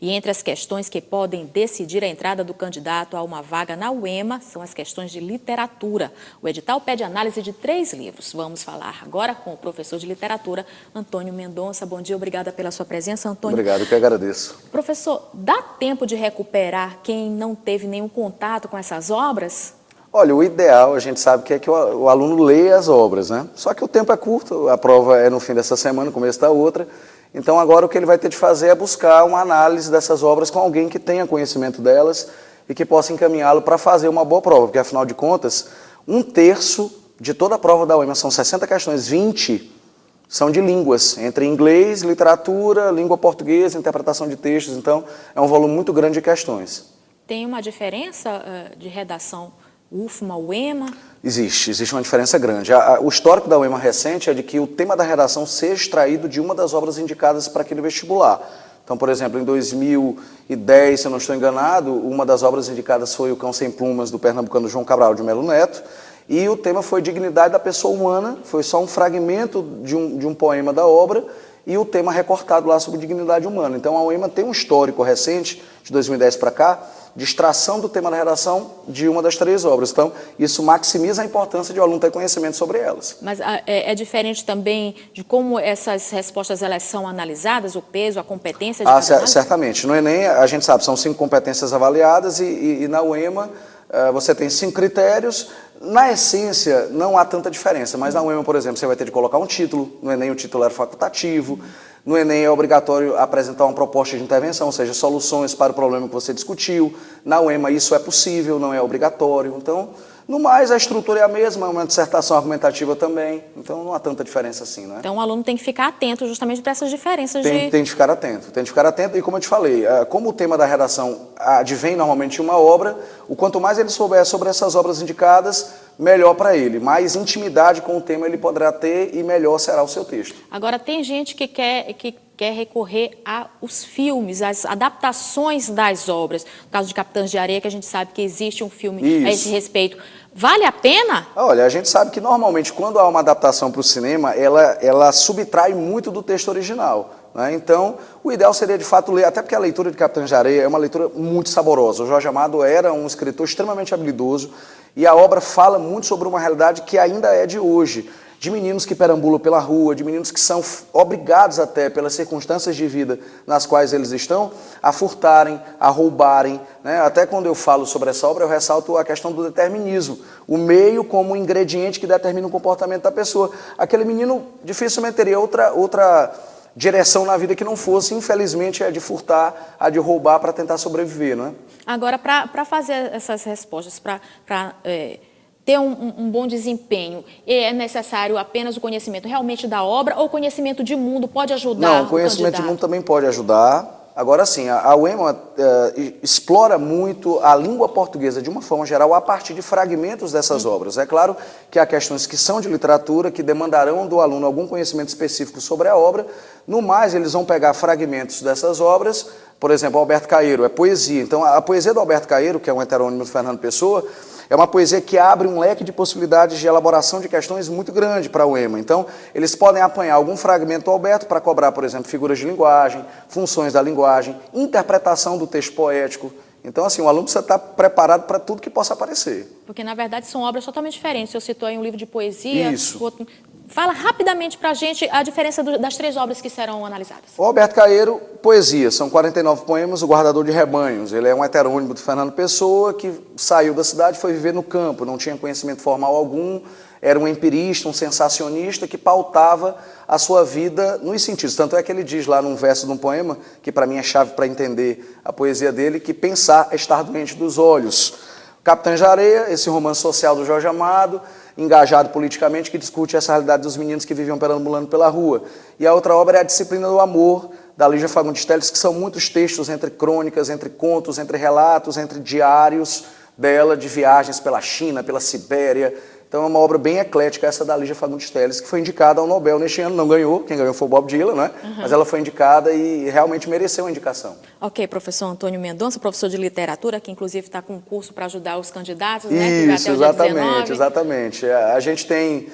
E entre as questões que podem decidir a entrada do candidato a uma vaga na UEMA são as questões de literatura. O edital pede análise de 3 livros. Vamos falar agora com o professor de literatura, Antônio Mendonça. Bom dia, obrigada pela sua presença, Antônio. Obrigado, que agradeço. Professor, dá tempo de recuperar quem não teve nenhum contato com essas obras? Olha, o ideal, a gente sabe que é que o aluno leia as obras, né? Só que o tempo é curto, a prova é no fim dessa semana, no começo da outra. Então agora o que ele vai ter de fazer é buscar uma análise dessas obras com alguém que tenha conhecimento delas e que possa encaminhá-lo para fazer uma boa prova, porque afinal de contas, 1/3 de toda a prova da UEMA, são 60 questões, 20 são de línguas, entre inglês, literatura, língua portuguesa, interpretação de textos, então é um volume muito grande de questões. Tem uma diferença de redação UFMA, UEMA? Existe uma diferença grande. O histórico da UEMA recente é de que o tema da redação seja extraído de uma das obras indicadas para aquele vestibular. Então, por exemplo, em 2010, se eu não estou enganado, uma das obras indicadas foi O Cão Sem Plumas, do pernambucano João Cabral de Melo Neto, e o tema foi Dignidade da Pessoa Humana, foi só um fragmento de um poema da obra, e o tema recortado lá sobre dignidade humana. Então, a UEMA tem um histórico recente, de 2010 para cá, de extração do tema da redação de uma das 3 obras. Então, isso maximiza a importância de o aluno ter conhecimento sobre elas. Mas é diferente também de como essas respostas elas são analisadas, o peso, a competência de cada análise? Certamente. No Enem, a gente sabe, são 5 competências avaliadas e na UEMA você tem 5 critérios. Na essência, não há tanta diferença, mas na UEMA, por exemplo, você vai ter de colocar um título, no Enem o título era facultativo, no Enem é obrigatório apresentar uma proposta de intervenção, ou seja, soluções para o problema que você discutiu. Na UEMA isso é possível, não é obrigatório. Então, no mais, a estrutura é a mesma, é uma dissertação argumentativa também, então não há tanta diferença assim, não é? Então o aluno tem que ficar atento justamente para essas diferenças Tem de ficar atento, e como eu te falei, como o tema da redação advém normalmente de uma obra, o quanto mais ele souber sobre essas obras indicadas, melhor para ele, mais intimidade com o tema ele poderá ter e melhor será o seu texto. Agora, tem gente que quer recorrer aos filmes, às adaptações das obras. No caso de Capitães de Areia, que a gente sabe que existe um filme a esse respeito. Vale a pena? Olha, a gente sabe que normalmente quando há uma adaptação para o cinema, ela subtrai muito do texto original, né? Então, o ideal seria de fato ler, até porque a leitura de Capitães de Areia é uma leitura muito saborosa. O Jorge Amado era um escritor extremamente habilidoso e a obra fala muito sobre uma realidade que ainda é de hoje, de meninos que perambulam pela rua, de meninos que são obrigados até pelas circunstâncias de vida nas quais eles estão, a furtarem, a roubarem, né? Até quando eu falo sobre essa obra, eu ressalto a questão do determinismo, o meio como um ingrediente que determina o comportamento da pessoa. Aquele menino dificilmente teria outra direção na vida que não fosse, infelizmente, a de furtar, a de roubar para tentar sobreviver, não é? Agora, para fazer essas respostas, para ter um bom desempenho, é necessário apenas o conhecimento realmente da obra ou o conhecimento de mundo pode ajudar? Não, o conhecimento de mundo também pode ajudar. Agora sim, a UEMA explora muito a língua portuguesa de uma forma geral a partir de fragmentos dessas obras. É claro que há questões que são de literatura, que demandarão do aluno algum conhecimento específico sobre a obra. No mais, eles vão pegar fragmentos dessas obras. Por exemplo, Alberto Caeiro é poesia. Então, a poesia do Alberto Caeiro, que é um heterônimo do Fernando Pessoa, é uma poesia que abre um leque de possibilidades de elaboração de questões muito grande para a UEMA. Então, eles podem apanhar algum fragmento do Alberto para cobrar, por exemplo, figuras de linguagem, funções da linguagem, interpretação do texto poético. Então, assim, o aluno precisa estar preparado para tudo que possa aparecer. Porque, na verdade, são obras totalmente diferentes. O senhor citou aí um livro de poesia. Isso. Outro... Fala rapidamente para a gente a diferença das 3 obras que serão analisadas. O Alberto Caeiro, poesia, são 49 poemas, O Guardador de Rebanhos. Ele é um heterônimo do Fernando Pessoa, que saiu da cidade e foi viver no campo, não tinha conhecimento formal algum, era um empirista, um sensacionista que pautava a sua vida nos sentidos. Tanto é que ele diz lá num verso de um poema, que para mim é chave para entender a poesia dele, que pensar é estar doente dos olhos. Capitães de Areia, esse romance social do Jorge Amado, engajado politicamente, que discute essa realidade dos meninos que viviam perambulando pela rua. E a outra obra é A Disciplina do Amor, da Lígia Fagundes Telles, que são muitos textos entre crônicas, entre contos, entre relatos, entre diários dela, de viagens pela China, pela Sibéria. Então é uma obra bem eclética, essa da Lígia Fagundes Telles, que foi indicada ao Nobel neste ano, não ganhou, quem ganhou foi o Bob Dylan, né? Mas ela foi indicada e realmente mereceu a indicação. Ok, professor Antônio Mendonça, professor de literatura, que inclusive está com um curso para ajudar os candidatos, né? Isso, exatamente. A gente tem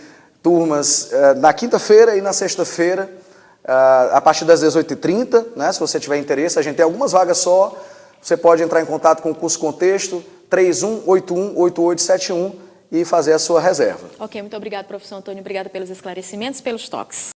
turmas na quinta-feira e na sexta-feira, a partir das 18h30, né? Se você tiver interesse, a gente tem algumas vagas só. Você pode entrar em contato com o curso Contexto, 31818871 e fazer a sua reserva. Ok, muito obrigado, professor Antônio. Obrigada pelos esclarecimentos, pelos toques.